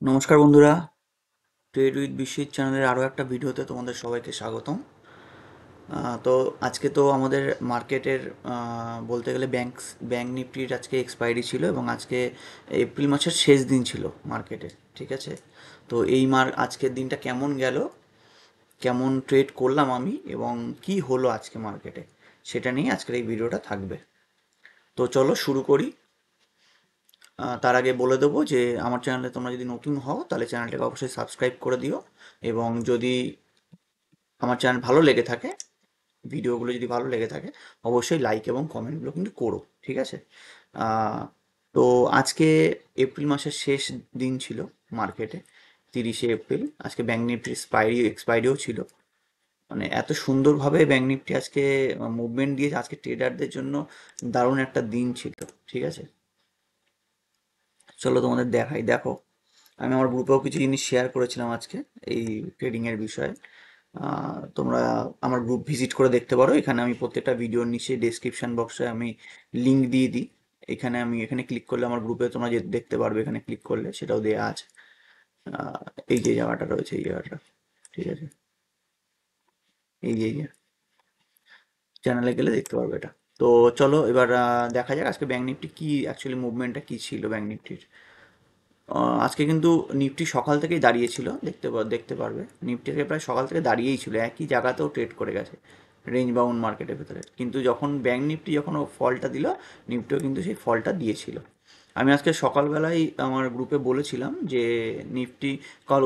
নমস্কার বন্ধুরা, trade with Biswajit চ্যানেলের আরও একটা ভিডিওতে তোমাদের সবাইকে স্বাগতম। তো আজকে তো আমাদের মার্কেটের বলতে গেলে ব্যাংক নিফটির আজকে এক্সপায়ারি ছিল এবং আজকে এপ্রিল মাসের শেষ দিন ছিল মার্কেটে। ঠিক আছে, তো আজকের দিনটা কেমন গেল, কেমন ট্রেড করলাম আমি এবং কি হলো আজকে মার্কেটে, সেটা নিয়ে আজকের এই ভিডিওটা থাকবে। তো চলো শুরু করি। তার আগে বলে দেবো যে আমার চ্যানেলে তোমরা যদি নতুন হও তাহলে চ্যানেলটাকে অবশ্যই সাবস্ক্রাইব করে দিও, এবং যদি আমার চ্যানেল ভালো লেগে থাকে, ভিডিওগুলো যদি ভালো লেগে থাকে, অবশ্যই লাইক এবং কমেন্টগুলো কিন্তু করো। ঠিক আছে। আহ, তো আজকে এপ্রিল মাসের শেষ দিন ছিল মার্কেটে, 30শে এপ্রিল। আজকে ব্যাঙ্ক নিফটি এক্সপায়ারিও ছিল। মানে এত সুন্দরভাবে ব্যাঙ্ক নিফটি আজকে মুভমেন্ট দিয়েছে, আজকে ট্রেডারদের জন্য দারুণ একটা দিন ছিল। ঠিক আছে, চলো তোমাদের দেখাই। দেখো, আমি আমার গ্রুপেও কিছু জিনিস শেয়ার করেছিলাম আজকে এই ট্রেডিংয়ের বিষয়ে। তোমরা আমার গ্রুপ ভিজিট করে দেখতে পারো। এখানে আমি প্রত্যেকটা ভিডিওর নিচে ডেসক্রিপশন বক্সে আমি লিঙ্ক দিয়ে দিই। এখানে ক্লিক করলে আমার গ্রুপে তোমরা যে দেখতে পারবে, এখানে ক্লিক করলে সেটাও দেওয়া আছে। আহ, এই যে জায়গাটা রয়েছে, এই জায়গাটা। ঠিক আছে, এই যে চ্যানেলে গেলে দেখতে পারবে এটা। তো চলো এবার দেখা যাক আজকে ব্যাঙ্ক নিফটি কি অ্যাকচুয়ালি মুভমেন্টটা কি ছিল ব্যাঙ্ক নিফটির। আজকে কিন্তু নিফটি সকাল থেকেই দাঁড়িয়েছিল, দেখতে পারবে। নিফটি থেকে প্রায় সকাল থেকে দাঁড়িয়েই ছিল, একই জায়গাতেও ট্রেড করে গেছে রেঞ্জ বাউন্ড মার্কেটের ভেতরে। কিন্তু যখন ব্যাঙ্ক নিফটি যখন ও ফলটা দিল, নিফটিও কিন্তু সেই ফলটা দিয়েছিল। আমি আজকে সকালবেলায় আমার গ্রুপে বলেছিলাম যে নিফটি,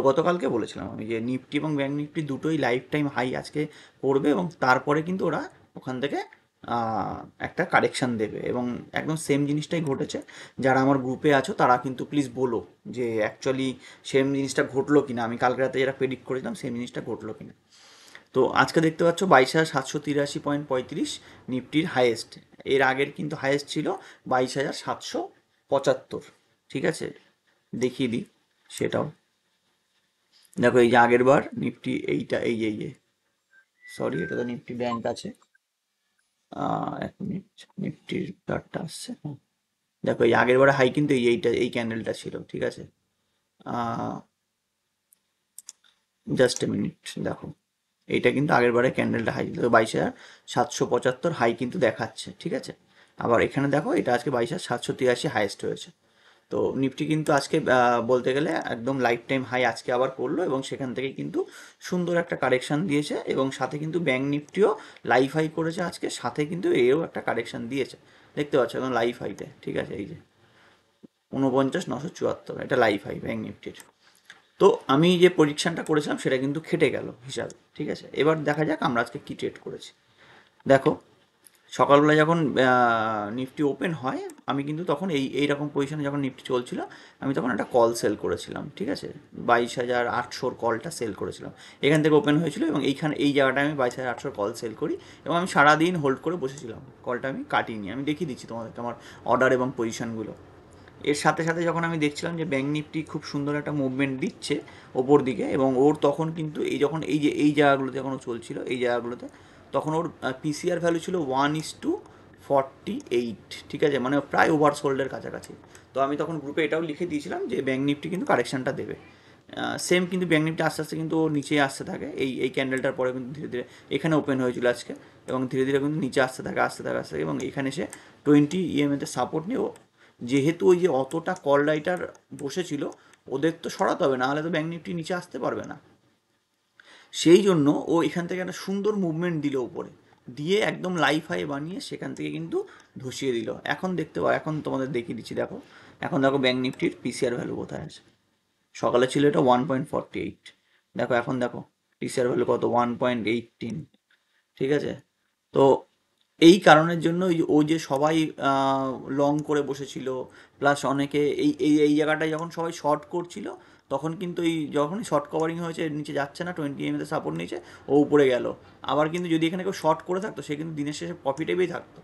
গতকালকে বলেছিলাম আমি যে নিফটি এবং ব্যাঙ্ক নিফটি দুটোই লাইফ টাইম হাই আজকে করবে, এবং তারপরে কিন্তু ওরা ওখান থেকে একটা কারেকশান দেবে, এবং একদম সেম জিনিসটাই ঘটেছে। যারা আমার গ্রুপে আছো তারা কিন্তু প্লিজ বলো যে অ্যাকচুয়ালি সেম জিনিসটা ঘটলো কিনা, আমি কালকে রাতে যেটা প্রেডিক্ট করেছিলাম সেম জিনিসটা ঘটলো কিনা। তো আজকে দেখতে পাচ্ছ 22,783.35 নিফটির হাইয়েস্ট। এর আগের কিন্তু হাইয়েস্ট ছিল 22,775। ঠিক আছে, দেখিয়ে দিই সেটাও। দেখো, এই যে আগের বার নিফটি এইটা, এই যে সরি, এটা তো নিফটি ব্যাংক আছে। 1 মিনিট, নিফটির চার্টটা আসছে। দেখো, এই আগের বারে হাই কিন্তু এই ক্যান্ডেলটা ছিল। ঠিক আছে, জাস্ট এ মিনিট। দেখো, এইটা কিন্তু আগের বারে ক্যান্ডেলটা হাই ছিল, 22,775 হাই কিন্তু দেখাচ্ছে। ঠিক আছে, আবার এখানে দেখো এটা আজকে 22,783 হাইয়েস্ট হয়েছে। তো নিফটি কিন্তু আজকে বলতে গেলে একদম লাইফ টাইম হাই আজকে আবার করলো, এবং সেখান থেকে কিন্তু সুন্দর একটা কারেকশন দিয়েছে, এবং সাথে কিন্তু ব্যাঙ্ক নিফটিও লাইফ হাই করেছে আজকে, সাথে কিন্তু এও একটা কারেকশন দিয়েছে। দেখতে পাচ্ছ একদম লাইফ হাইতে। ঠিক আছে, এই যে 49,974, এটা লাইফ হাই ব্যাঙ্ক নিফটির। তো আমি যে প্রেডিকশনটা করেছিলাম সেটা কিন্তু খেটে গেল হিসাবে। ঠিক আছে, এবার দেখা যাক আমরা আজকে কী ট্রেড করেছি। দেখো, সকালবেলা যখন নিফটি ওপেন হয়, আমি কিন্তু তখন এইরকম পজিশনে যখন নিফটি চলছিল, আমি তখন একটা কল সেল করেছিলাম। ঠিক আছে, 22,800 কলটা সেল করেছিলাম। এখান থেকে ওপেন হয়েছিল, এবং এই জায়গাটায় আমি 22,800 কল সেল করি, এবং আমি সারাদিন হোল্ড করে বসেছিলাম, কলটা আমি কাটিনি। আমি দেখিয়ে দিচ্ছি তোমাদেরকে আমার অর্ডার এবং পজিশনগুলো। এর সাথে সাথে যখন আমি দেখছিলাম যে ব্যাঙ্ক নিফটি খুব সুন্দর একটা মুভমেন্ট দিচ্ছে ওপর দিকে, এবং ওর তখন কিন্তু যখন এই জায়গাগুলোতে যখন ও চলছিল, এই জায়গাগুলোতে তখন ওর পিসিআর ভ্যালু ছিল 1:48। ঠিক আছে, মানে প্রায় ওভারসোল্ডের কাছাকাছি। তো আমি তখন গ্রুপে এটাও লিখে দিয়েছিলাম যে ব্যাঙ্ক নিফটি কিন্তু কারেকশানটা দেবে। সেম কিন্তু ব্যাঙ্ক নিফটি আস্তে আস্তে কিন্তু ও নিচে আসতে থাকে, এই ক্যান্ডেলটার পরে কিন্তু ধীরে ধীরে এখানে ওপেন হয়েছিল আজকে, এবং ধীরে ধীরে কিন্তু নিচে আসতে থাকে, এবং এখানে এসে 20 EMA-তে সাপোর্ট নিয়ে যেহেতু ওই যে অতটা কল রাইটার বসেছিল, ওদের তো সরাতে হবে, নাহলে তো ব্যাঙ্ক নিফটি নিচে আসতে পারবে না। সেই জন্য ও এখান থেকে একটা সুন্দর মুভমেন্ট দিল উপরে, দিয়ে একদম লাইফ হাই বানিয়ে সেখান থেকে কিন্তু ধসিয়ে দিল। এখন দেখতে পাও, এখন তোমাদের দেখিয়ে দিচ্ছি। দেখো, এখন দেখো ব্যাঙ্ক নিফটির পিসিআর ভ্যালু কোথায় আছে। সকালে ছিল এটা 1.48। দেখো এখন দেখো পিসিআর ভ্যালু কত, 1.18। ঠিক আছে, তো এই কারণের জন্য ও যে সবাই লং করে বসেছিল, প্লাস অনেকে এই জায়গাটায় যখন সবাই শর্ট করছিল, তখন কিন্তু এই যখনই শর্ট কভারিং হয়েছে, নিচে যাচ্ছে না, 20 EMA-তে সাপোর্ট নিয়েছে, ও উপরে গেল। আবার কিন্তু যদি এখানে কেউ শর্ট করে থাকতো, সে কিন্তু দিনের শেষে প্রফিটেবেই থাকতো।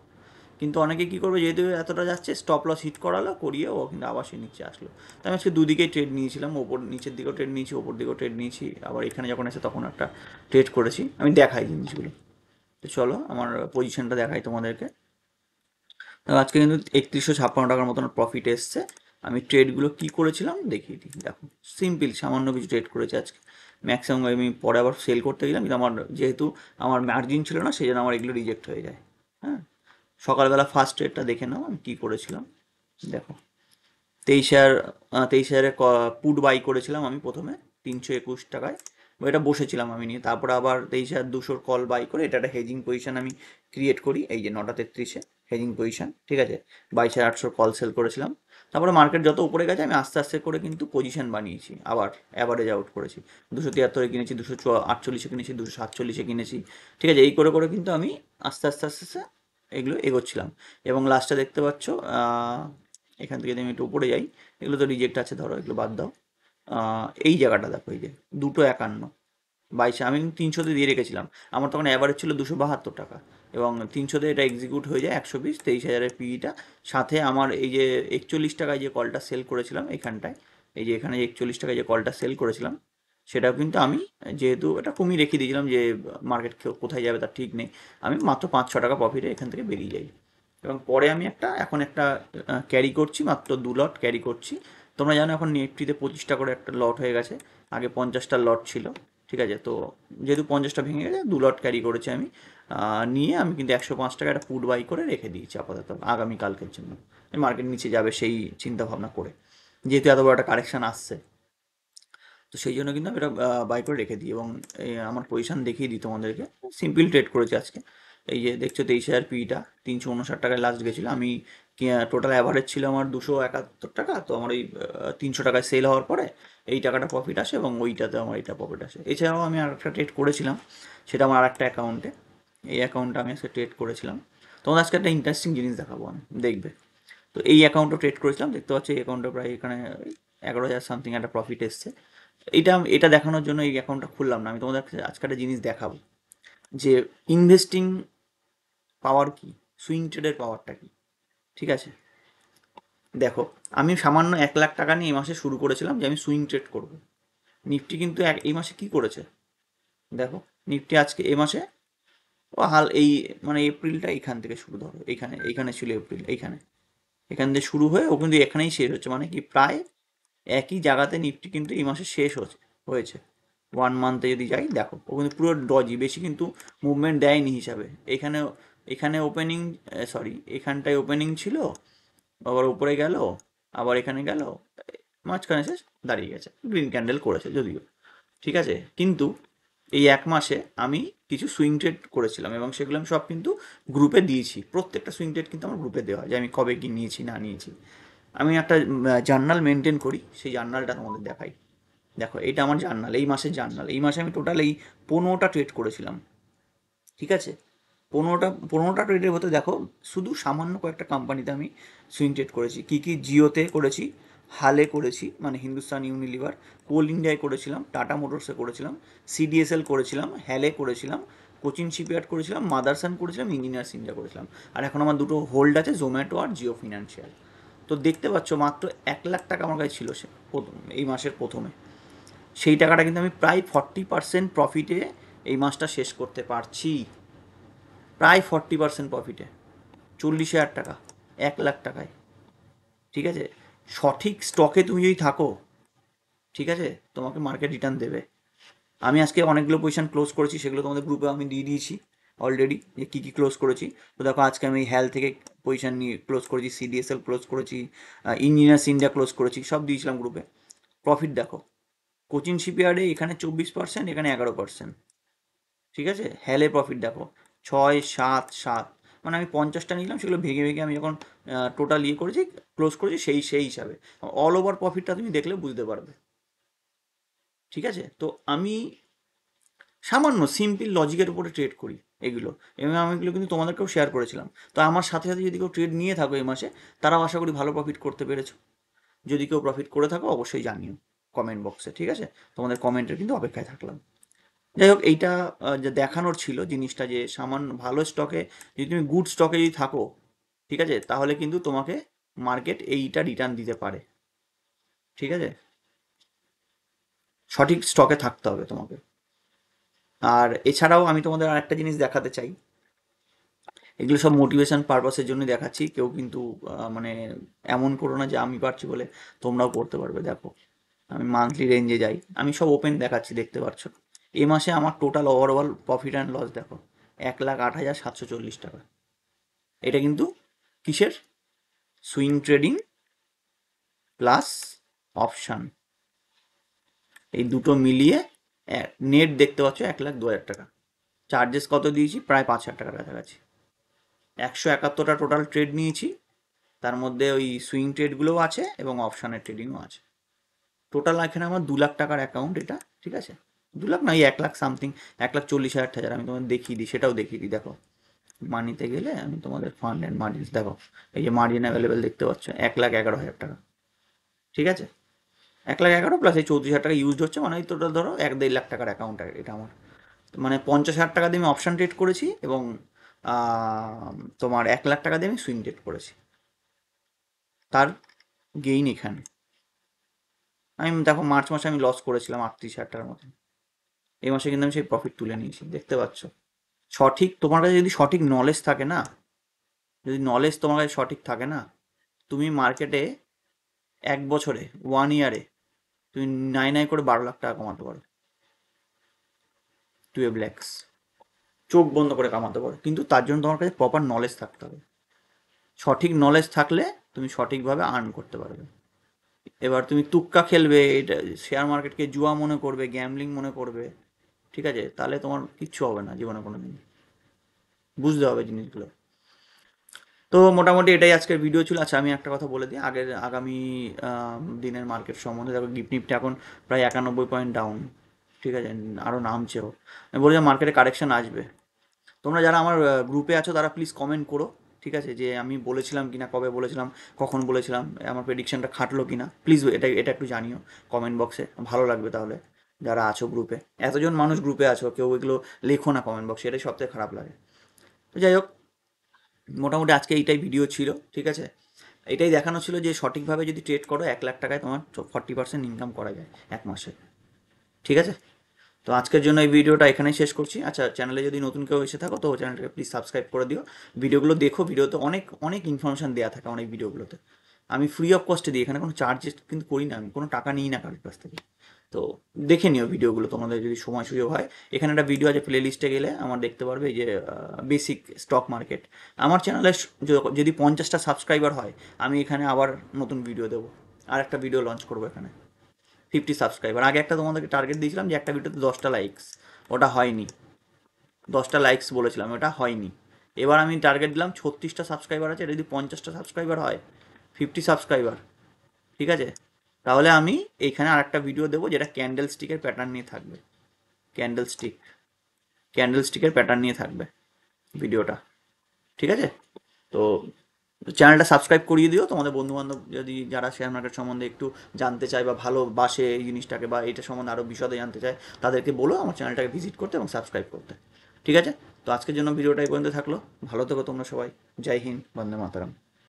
কিন্তু অনেকে কী করবে, যেহেতু এতটা যাচ্ছে, স্টপ লস হিট করালো, করিয়ে ও কিন্তু আবার সে নিচে আসলো। তো আমি আজকে দুদিকেই ট্রেড নিয়েছিলাম, ওপর নিচের দিকেও ট্রেড নিয়েছি, ওপর দিকেও ট্রেড নিয়েছি, আবার এখানে যখন এসে তখন একটা ট্রেড করেছি। আমি দেখাই জিনিসগুলো। তো চলো আমার পজিশনটা দেখাই তোমাদেরকে। তো আজকে কিন্তু 3156 টাকার মতন প্রফিট এসছে, আমি ট্রেডগুলো কী করেছিলাম দেখিয়ে দিই। দেখো সিম্পল সামান্য কিছু ট্রেড করেছি আজকে, ম্যাক্সিমাম আমি পরে আবার সেল করতে গেলাম, কিন্তু আমার যেহেতু আমার মার্জিন ছিল না সেই জন্য আমার এগুলো রিজেক্ট হয়ে যায়। হ্যাঁ, সকালবেলা ফার্স্ট ট্রেডটা দেখে নাও আমি কী করেছিলাম। দেখো 23,000 পুট বাই করেছিলাম আমি প্রথমে 321 টাকায়, এটা বসেছিলাম আমি নিয়ে। তারপরে আবার 23,200 কল বাই করে এটা একটা হেজিং পজিশন আমি ক্রিয়েট করি, এই যে 9:33 হেজিং পজিশন, ঠিক আছে। 22,800 কল সেল করেছিলাম। তারপরে মার্কেট যত উপরে গেছে আমি আস্তে আস্তে করে কিন্তু পজিশন বানিয়েছি, আবার অ্যাভারেজ আউট করেছি। 273 কিনেছি, 248 কিনেছি, 247 কিনেছি, ঠিক আছে। এই করে করে কিন্তু আমি আস্তে আস্তে আস্তে আস্তে এগুলো এগোচ্ছিলাম। এবং লাস্টে দেখতে পাচ্ছ এখান থেকে যদি আমি একটু উপরে যাই, এগুলো তো রিজেক্ট আছে, ধরো এগুলো বাদ দাও। এই জায়গাটা দেখো, এই যে 251 22, আমি কিন্তু 300তে দিয়ে রেখেছিলাম। আমার তখন অ্যাভারেজ ছিল 272 টাকা, এবং 300তে এটা এক্সিকিউট হয়ে যায় 120, 23,000 পিইটা। সাথে আমার এই যে 41 টাকায় যে কলটা সেল করেছিলাম এখানটায়, এই যে এখানে 41 টাকায় যে কলটা সেল করেছিলাম, সেটাও কিন্তু আমি, যেহেতু এটা কমিয়ে রেখে দিয়েছিলাম যে মার্কেট কোথায় যাবে তার ঠিক নেই, আমি মাত্র 5-6 টাকা প্রফিটে এখান থেকে বেরিয়ে যাই। এবং পরে আমি এখন একটা ক্যারি করছি, মাত্র 2 লট ক্যারি করছি। তোমরা জানো এখন নিফটিতে 25টা করে একটা লট হয়ে গেছে, আগে 50টা লট ছিল, ঠিক আছে। তো যেহেতু 50টা ভেঙে গেছে, 2 লট ক্যারি করেছি আমি। নিয়ে আমি কিন্তু 105 টাকা একটা পুট বাই করে রেখে দিয়েছি আপাতত আগামীকালকের জন্য, মার্কেট নিচে যাবে সেই চিন্তা ভাবনা করে, যেহেতু এত বড় একটা কারেকশান আসছে। তো সেই জন্য কিন্তু আমি এটা বাই করে রেখে দিই। এবং আমার পজিশন দেখিয়ে দিই তোমাদেরকে, সিম্পল ট্রেড করেছি আজকে। এই যে দেখছো 23,000 পিটা 359 টাকায় লাস্ট গেছিলো। আমি টোটাল অ্যাভারেজ ছিল আমার 271 টাকা, তো আমার ওই 300 টাকায় সেল হওয়ার পরে এই টাকাটা প্রফিট আসে, এবং ওইটাতে আমার এইটা প্রফিট আসে। এছাড়াও আমি আর একটা ট্রেড করেছিলাম, সেটা আমার আর একটা অ্যাকাউন্টে, এই অ্যাকাউন্টে আমি আজকে ট্রেড করেছিলাম। তোমাদের আজকে একটা ইন্টারেস্টিং জিনিস দেখাবো আমি, দেখবে। তো এই অ্যাকাউন্টও ট্রেড করেছিলাম, দেখতে পাচ্ছি এই অ্যাকাউন্টে প্রায় এখানে 11,000 সামথিং একটা প্রফিট এসছে। এটা এটা দেখানোর জন্য এই অ্যাকাউন্টটা খুললাম না, আমি তোমাদের আজকে একটা জিনিস দেখাবো যে ইনভেস্টিং পাওয়ার কি, সুইং ট্রেডের পাওয়ারটা কি, ঠিক আছে। দেখো আমি সামান্য 1 লাখ টাকা নিয়ে এই মাসে শুরু করেছিলাম যে আমি সুইং ট্রেড করব। নিফটি কিন্তু এই মাসে কি করেছে, দেখো নিফটি আজকে এই মাসে ও এই মানে এপ্রিলটা এখান থেকে শুরু, ধরো এইখানে এইখানে ছিল এপ্রিল, এখান থেকে শুরু হয়ে ও কিন্তু এখানেই শেষ হচ্ছে, মানে কি প্রায় একই জায়গাতে নিফটি কিন্তু এই মাসে শেষ হয়েছে। 1 মান্থে যদি যাই দেখো ও কিন্তু পুরো ডজি, বেশি কিন্তু মুভমেন্ট দেয়নি হিসাবে। এখানে এখানে ওপেনিং, সরি এখানটায় ওপেনিং ছিল, আবার উপরে গেল, আবার এখানে গেল, মাঝখানে শেষ, দাঁড়িয়ে গেছে, গ্রিন ক্যান্ডেল করেছে যদিও, ঠিক আছে। কিন্তু এই 1 মাসে আমি কিছু সুইং ট্রেড করেছিলাম, এবং সেগুলো আমি সব কিন্তু গ্রুপে দিয়েছি। প্রত্যেকটা সুইং ট্রেড কিন্তু আমার গ্রুপে দেওয়া, যে আমি কবে কি নিয়েছি না নিয়েছি। আমি একটা জার্নাল মেনটেন করি, সেই জার্নালটা তোমাদের দেখাই। দেখো এটা আমার জার্নাল, এই মাসের জার্নাল। এই মাসে আমি টোটাল এই 15টা ট্রেড করেছিলাম, ঠিক আছে। 15টা ট্রেডের মধ্যে দেখো শুধু সামান্য কয়েকটা কোম্পানিতে আমি সুইং ট্রেড করেছি। কী কী, জিওতে করেছি, হালে করেছি মানে হিন্দুস্তান ইউনিলিভার, কোল ইন্ডিয়ায় করেছিলাম, টাটা মোটরসে করেছিলাম, সিডিএসএল করেছিলাম, হ্যালে করেছিলাম, কোচিন শিপইয়ার্ড করেছিলাম, মাদারসান করেছিলাম, ইঞ্জিনিয়ার্স ইন্ডিয়া করেছিলাম। আর এখন আমার দুটো হোল্ড আছে, জোম্যাটো আর জিও ফিনান্সিয়াল। তো দেখতে পাচ্ছ মাত্র 1 লাখ টাকা আমার কাছে ছিল সে এই মাসের প্রথমে। সেই টাকাটা কিন্তু আমি প্রায় 40% প্রফিটে এই মাসটা শেষ করতে পারছি, প্রায় 40% প্রফিটে, 40,000 টাকা 1 লাখ টাকায়, ঠিক আছে। সঠিক স্টকে তুমি যদি থাকো, ঠিক আছে, তোমাকে মার্কেট রিটার্ন দেবে। আমি আজকে অনেকগুলো পজিশন ক্লোজ করেছি, সেগুলো তোমাদের গ্রুপে আমি দিয়ে দিয়েছি অলরেডি, যে কী কী ক্লোজ করেছি। তো দেখো আজকে আমি হেল থেকে পজিশন নিয়ে ক্লোজ করেছি, সিডিএসএল ক্লোজ করেছি, ইঞ্জিনিয়ার্স ইন্ডিয়া ক্লোজ করেছি, সব দিয়েছিলাম গ্রুপে। প্রফিট দেখো, কোচিন শিপইয়ার্ডে এখানে 24%, এখানে 11%, ঠিক আছে। হ্যালে প্রফিট দেখো 6, 7, 7, মানে আমি 50টা নিলাম, সেগুলো ভেঙে ভেঙে আমি যখন টোটাল করেছি, ক্লোজ করেছি, সেই হিসাবে অল ওভার প্রফিটটা তুমি দেখলে বুঝতে পারবে, ঠিক আছে। তো আমি সামান্য সিম্পল লজিকের উপরে ট্রেড করি এগুলো, এবং আমি এগুলো কিন্তু তোমাদেরকেও শেয়ার করেছিলাম। তো আমার সাথে সাথে যদি কেউ ট্রেড নিয়ে থাকো এই মাসে, তারাও আশা করি ভালো প্রফিট করতে পেরেছো। যদি কেউ প্রফিট করে থাকো অবশ্যই জানিও কমেন্ট বক্সে, ঠিক আছে। তোমাদের কমেন্টের কিন্তু অপেক্ষায় থাকলাম। যাই হোক, এইটা যে দেখানোর ছিল জিনিসটা, যে সামান্য ভালো স্টকে যদি তুমি গুড স্টকে যদি থাকো, ঠিক আছে, তাহলে কিন্তু তোমাকে মার্কেট এইটা রিটার্ন দিতে পারে, ঠিক আছে। সঠিক স্টকে থাকতে হবে তোমাকে। আর এছাড়াও আমি তোমাদের আরেকটা জিনিস দেখাতে চাই, এগুলো সব মোটিভেশন পারপাসের জন্য দেখাচ্ছি, কেউ কিন্তু মানে এমন করো না যে আমি পারছি বলে তোমরাও করতে পারবে। দেখো আমি মান্থলি রেঞ্জে যাই, আমি সব ওপেন দেখাচ্ছি, দেখতে পাচ্ছ। এই মাসে আমার total overall profit and loss দেখো 1,08,740 টাকা। এটা কিন্তু কিসের? সুইং ট্রেডিং প্লাস অপশান, এই দুটো মিলিয়ে নেট দেখতে পাচ্ছ 1,02,000 টাকা। চার্জেস কত দিয়েছি? প্রায় 5,000 টাকার কাছাকাছি। 171টা টোটাল ট্রেড নিয়েছি, তার মধ্যে ওই সুইং ট্রেডগুলোও আছে এবং অপশানের ট্রেডিংও আছে। টোটাল এখানে আমার 2 লাখ টাকার অ্যাকাউন্ট এটা, ঠিক আছে? 2 লাখ না, এই 1 লাখ সামথিং, 1,40,000 আমি তোমাদের দেখিয়ে দিই, সেটাও দেখিয়ে দিই। দেখো মানিতে গেলে আমি তোমাদের ফান্ড অ্যান্ড মার্জিনস দেখো, এই যে মার্জিন অ্যাভেলেবেল দেখতে পাচ্ছ 1,11,000 টাকা, ঠিক আছে? 1,11,000 প্লাস এই 34,000 টাকা ইউজ হচ্ছে, মানে টোটাল ধরো 1-1.5 লাখ টাকার অ্যাকাউন্ট এটা আমার। মানে 50,000 টাকা দিয়ে আমি অপশান ট্রেড করেছি এবং তোমার 1 লাখ টাকা দিয়ে আমি সুইং ট্রেড করেছি। তার গেইন এখানে আমি দেখো মার্চ মাসে আমি লস করেছিলাম 38,000 টাকার মতো, এই মাসে কিন্তু আমি সেই প্রফিট তুলে নিয়েছি, দেখতে পাচ্ছ। সঠিক তোমার কাছে যদি সঠিক নলেজ থাকে না, যদি নলেজ তোমার কাছে সঠিক থাকে না, তুমি মার্কেটে 1 বছরে 1 ইয়ারে তুমি নাই নাই করে 12 লাখ টাকা কামাতে পারো, 12 lakhs চোখ বন্ধ করে কামাতে পারো। কিন্তু তার জন্য তোমার কাছে প্রপার নলেজ থাকতে হবে। সঠিক নলেজ থাকলে তুমি সঠিকভাবে আর্ন করতে পারবে। এবার তুমি তুক্কা খেলবে, এটা শেয়ার মার্কেটকে জুয়া মনে করবে, গ্যামলিং মনে করবে, ঠিক আছে? তাহলে তোমার কিচ্ছু হবে না জীবনে কোনো দিন। বুঝতে হবে জিনিসগুলো। তো মোটামুটি এটাই আজকের ভিডিও ছিল। আচ্ছা আমি একটা কথা বলে দিই, আগামী দিনের মার্কেট সম্বন্ধে। দেখো গিফট নিফটি এখন প্রায় 91 পয়েন্ট ডাউন, ঠিক আছে? আরও নামছেও। আমি বলি যে মার্কেটে কারেকশন আসবে। তোমরা যারা আমার গ্রুপে আছো তারা প্লিজ কমেন্ট করো, ঠিক আছে? যে আমি বলেছিলাম কিনা, কবে বলেছিলাম, কখন বলেছিলাম, আমার প্রেডিকশনটা খাটলো কিনা, প্লিজ এটা এটা একটু জানিও কমেন্ট বক্সে, ভালো লাগবে তাহলে। যারা আছো গ্রুপে, এতজন মানুষ গ্রুপে আছো, কেউ এগুলো লেখো না কমেন্ট বক্সে, এটাই সবথেকে খারাপ লাগে। তো যাই হোক, মোটামুটি আজকে এইটাই ভিডিও ছিল, ঠিক আছে? এটাই দেখানো ছিল যে সঠিকভাবে যদি ট্রেড করো 1 লাখ টাকায় তোমার 40% ইনকাম করা যায় 1 মাসে, ঠিক আছে? তো আজকের জন্য এই ভিডিওটা এখানেই শেষ করছি। আচ্ছা চ্যানেলে যদি নতুন কেউ এসে থাকো তো চ্যানেলটাকে প্লিজ সাবস্ক্রাইব করে দিও, ভিডিওগুলো দেখো, ভিডিওতে অনেক অনেক ইনফরমেশান দেওয়া থাকে অনেক ভিডিওগুলোতে। আমি ফ্রি অফ কস্টে দিই, এখানে কোনো চার্জেস কিন্তু করি না, আমি কোনো টাকা নিই না কারোর কাছ থেকে। তো দেখে নিও ভিডিওগুলো, তোমাদের যদি সময় সুযোগ হয়। এখানে একটা ভিডিও আছে, প্লে লিস্টে গেলে আমার দেখতে পারবে, এই যে বেসিক স্টক মার্কেট। আমার চ্যানেলে যদি 50টা সাবস্ক্রাইবার হয়, আমি এখানে আবার নতুন ভিডিও দেবো, আর একটা ভিডিও লঞ্চ করবো এখানে। 50 সাবস্ক্রাইবার, আগে একটা তোমাদেরকে টার্গেট দিয়েছিলাম যে একটা ভিডিওতে 10টা লাইকস, ওটা হয়নি। 10টা লাইকস বলেছিলাম, ওটা হয়নি। এবার আমি টার্গেট দিলাম 36টা সাবস্ক্রাইবার আছে, এটা যদি 50টা সাবস্ক্রাইবার হয়, 50 সাবস্ক্রাইবার, ঠিক আছে? তাহলে আমি এইখানে আর একটা ভিডিও দেবো যেটা ক্যান্ডেল স্টিকের প্যাটার্ন নিয়ে থাকবে। ক্যান্ডেল স্টিক, ক্যান্ডেল স্টিকের প্যাটার্ন নিয়ে থাকবে ভিডিওটা, ঠিক আছে? তো চ্যানেলটা সাবস্ক্রাইব করিয়ে দিও তোমাদের বন্ধুবান্ধব যদি যারা শেয়ার মার্কেট সম্বন্ধে একটু জানতে চায় বা ভালোবাসে এই জিনিসটাকে, বা এটা সম্বন্ধে আরও বিশদে জানতে চায়, তাদেরকে বলো আমার চ্যানেলটাকে ভিজিট করতে এবং সাবস্ক্রাইব করতে, ঠিক আছে? তো আজকের জন্য ভিডিওটা এই পর্যন্ত থাকলো। ভালো থেকো তোমরা সবাই। জয় হিন্দ, বন্দে মাতরম।